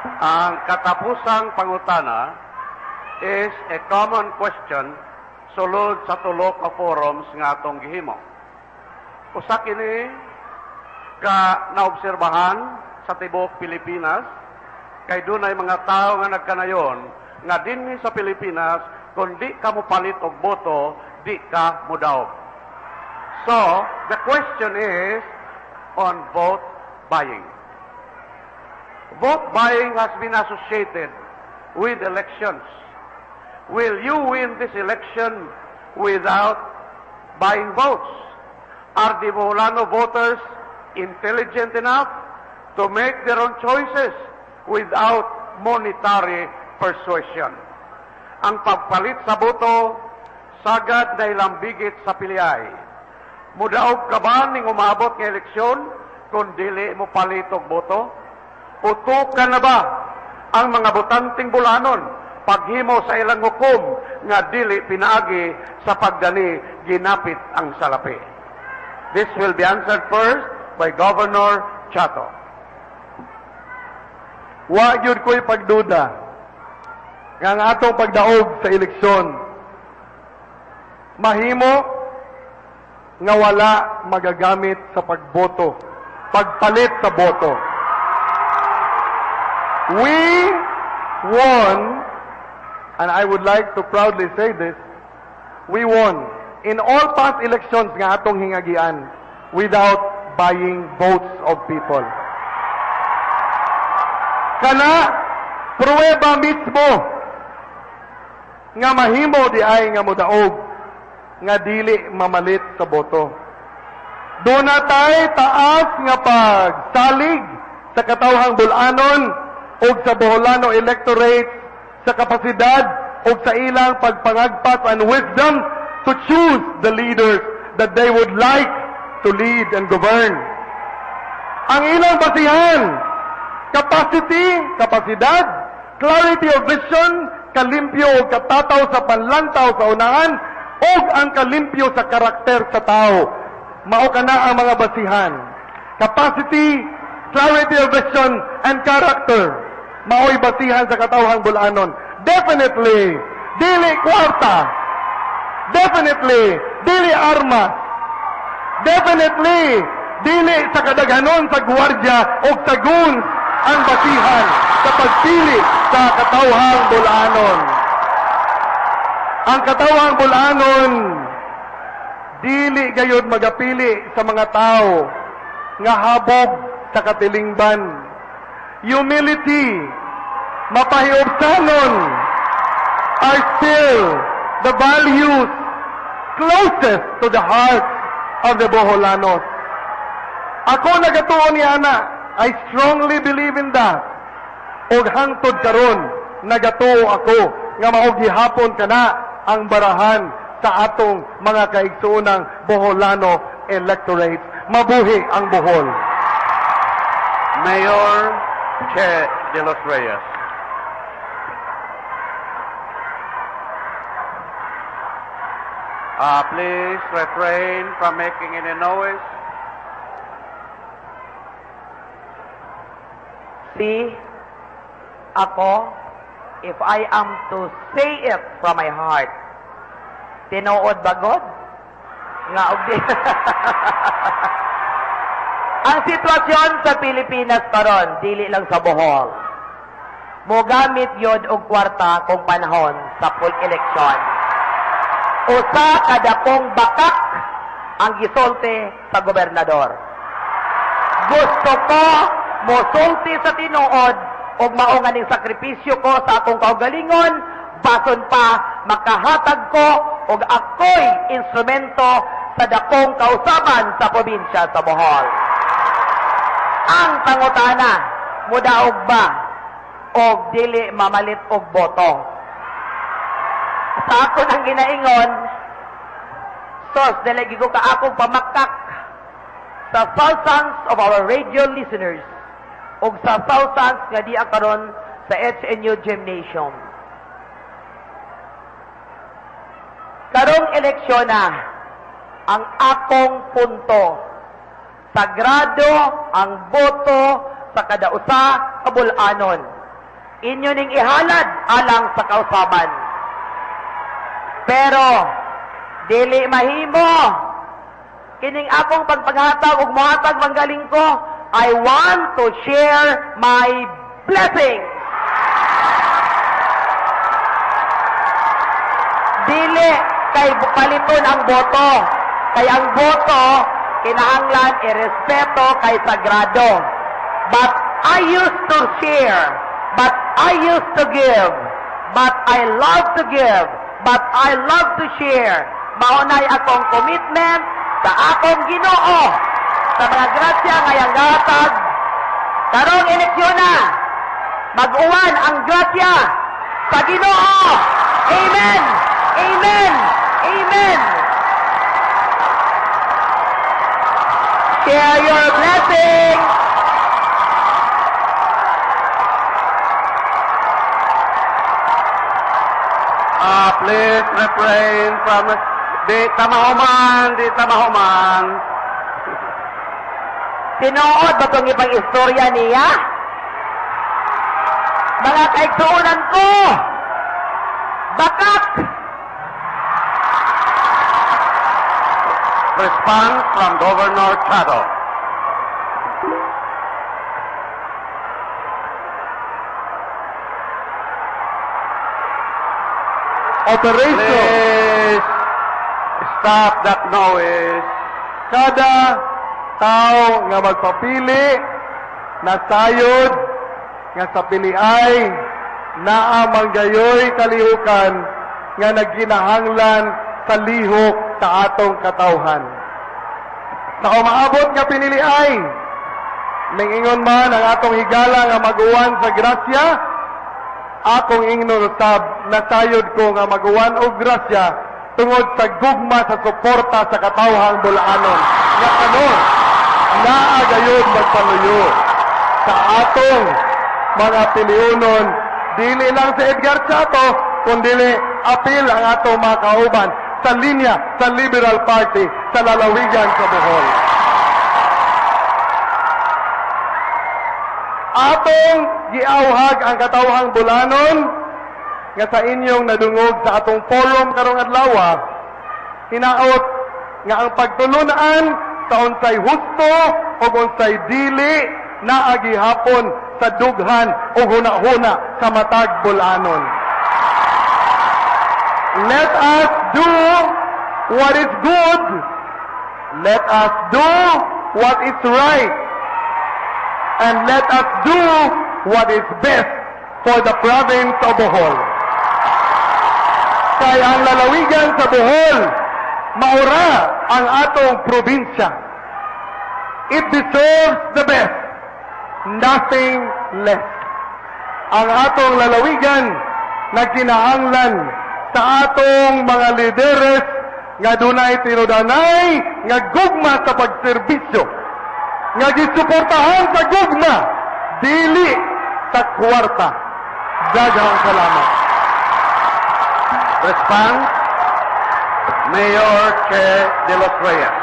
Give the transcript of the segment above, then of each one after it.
Ang katapusang pangutana is a common question sulod sa tulo ka forums nga atong gihimo. Usa kini ka naobserbahan sa tibuok Pilipinas kay dunay mga tao nga nagkanayon nga dinhi sa Pilipinas kung di ka mopalit og boto, di ka modaog. So, the question is on vote buying. Vote buying has been associated with elections. Will you win this election without buying votes? Are the Boholano voters intelligent enough to make their own choices without monetary persuasion? Ang pagpalit sa boto, sagad na ilambigit sa piliay. Mudaog ka ba ning umabot ng eleksyon kung dili mo palit og boto? Utukan na ba ang mga botanting Bulanon paghimo sa ilang hukom nga dili pinaagi sa pagdani ginapit ang salapi? This will be answered first by Governor Chato. Wa gyud ko'y pagduda nga ang atong pagdaog sa eleksyon mahimo nga wala magagamit sa pagboto, pagpalit sa boto. We won, and I would like to proudly say this, we won in all past elections nga atong hingagian without buying votes of people. Kana, pruweba mismo nga mahimo di ay nga mudaog nga dili mamalit sa boto. Doon na tayo taas nga pagsalig sa katawhang Bulanon o sa Boholano electorate sa kapasidad o sa ilang pagpangagpas and wisdom to choose the leaders that they would like to lead and govern. Ang ilang basihan, capacity, kapasidad, clarity of vision, kalimpyo o katataw sa panlantaw sa unahan, o ang kalimpyo sa karakter sa tao. Mao kana ang mga basihan. Capacity, clarity of vision, and character. Mao'y basihan sa katawhang Bulanon. Definitely, dili kwarta. Definitely, dili armas. Definitely, dili sa kadaghanon sa gwardiya o sa guns ang basihan sa pagpili sa katawhang Bulanon. Ang katawhang Bulanon, dili gayud magapili sa mga tao nga habog sa katilingban. Humility, mapahiobsanon are still the values closest to the heart of the Boholanos. Ako nagatuo ni Ana, I strongly believe in that. Og hangtod karon nagatuo ako nga maog gihapon kana ang barahan sa atong mga kaigsuonang Boholano electorate. Mabuhi ang Bohol. Mayor Che de los Reyes. Please refrain from making any noise. See, ako, if I am to say it from my heart, tinuod ba God? Nga og di. Ang sitwasyon sa Pilipinas karon, dili lang sa Bohol. Mogamit yod og kwarta kung panahon sa full election. Usa kada pong bakak ang gisulti sa gobernador. Gusto ko mosulti sa tinuod og mao nga ning sakripisyo ko sa akong kaugalingon, bason pa makahatag ko og ako'y instrumento sa dakong kausaban sa probinsya sa Bohol. Ang pangutana, mudaog ba og dili mamalit og boto? Sa ako nang ginaingon, sos, dalagi ko ka akong pamakak sa thousands of our radio listeners o sa thousands nga di karon sa HNU Gymnasium. Karong eleksyon na, ang akong punto, sagrado ang boto sa kadausa ka Bulanon. inyo ning ihalad alang sa kausaban. Pero, dili mahimo. Kining akong pagpaghatag ug mohatag manggaling ko, I want to share my blessing. Dili kay paliton ang boto. Kay ang boto, kinahanglan irespeto kay sagrado. But I used to share. But I used to give. But I love to give. But I love to share. Maunay akong commitment sa akong Ginoo sa mga grasya ngayang gatag. Karong eleksyon na, mag-uwan ang grasya sa Ginoo. Amen! Amen! Amen! Share your blessing! Please refrain from di tamahuman, di tamahuman. Tinuod ba itong ibang istorya niya? Mga kaigsuunan ko! Bakat! Response from Governor Chado. Operation. Please stop that noise. Kada tao nga magpapili na sayod nga sa piliay naa manggayoy kalihukan nga nagkinahanglan sa lihok sa atong katawhan. Sa umaabot nga piniliay, mingingon man ang atong higala nga mag-uwan sa grasya, akong ingnon usab na sayod ko nga mag-uwan og grasya tungod sa gugma sa suporta sa katawhang Bulanon. Nga kanon, naagayon magpaluyo sa atong mga piliunon, dili lang sa Edgar Chato, kundi apil ang atong mga kauban sa linya sa Liberal Party sa lalawigan sa Bohol. Atong giawhag ang katawhang Bulanon nga sa inyong nadungog sa atong forum karong adlaw, hinaot nga ang pagtulunan sa unsay husto o unsay dili na agihapon sa dughan o huna-huna sa matag Bulanon. Let us do what is good. Let us do what is right. And let us do what is best for the province of Bohol. Kaya ang lalawigan sa Bohol, maura ang atong probinsya. It deserves the best, nothing less. Ang atong lalawigan nagkinahanglan sa atong mga lideres nga dunay tinudanay nga gugma sa pagserbisyo, nga gisuportahan sa gugma, dili sa kwarta. Daghang salamat. Response, Mayor Che de los Reyes.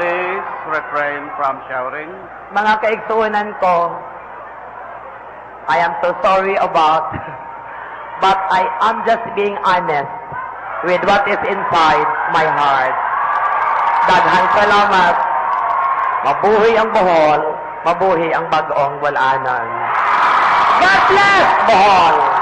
Please refrain from shouting. Mga kaigsuunan ko, I am so sorry about, but I am just being honest with what is inside my heart. Daghang salamat. Mabuhi ang Bohol, mabuhi ang Bag-ong Bulanon. God bless Bohol!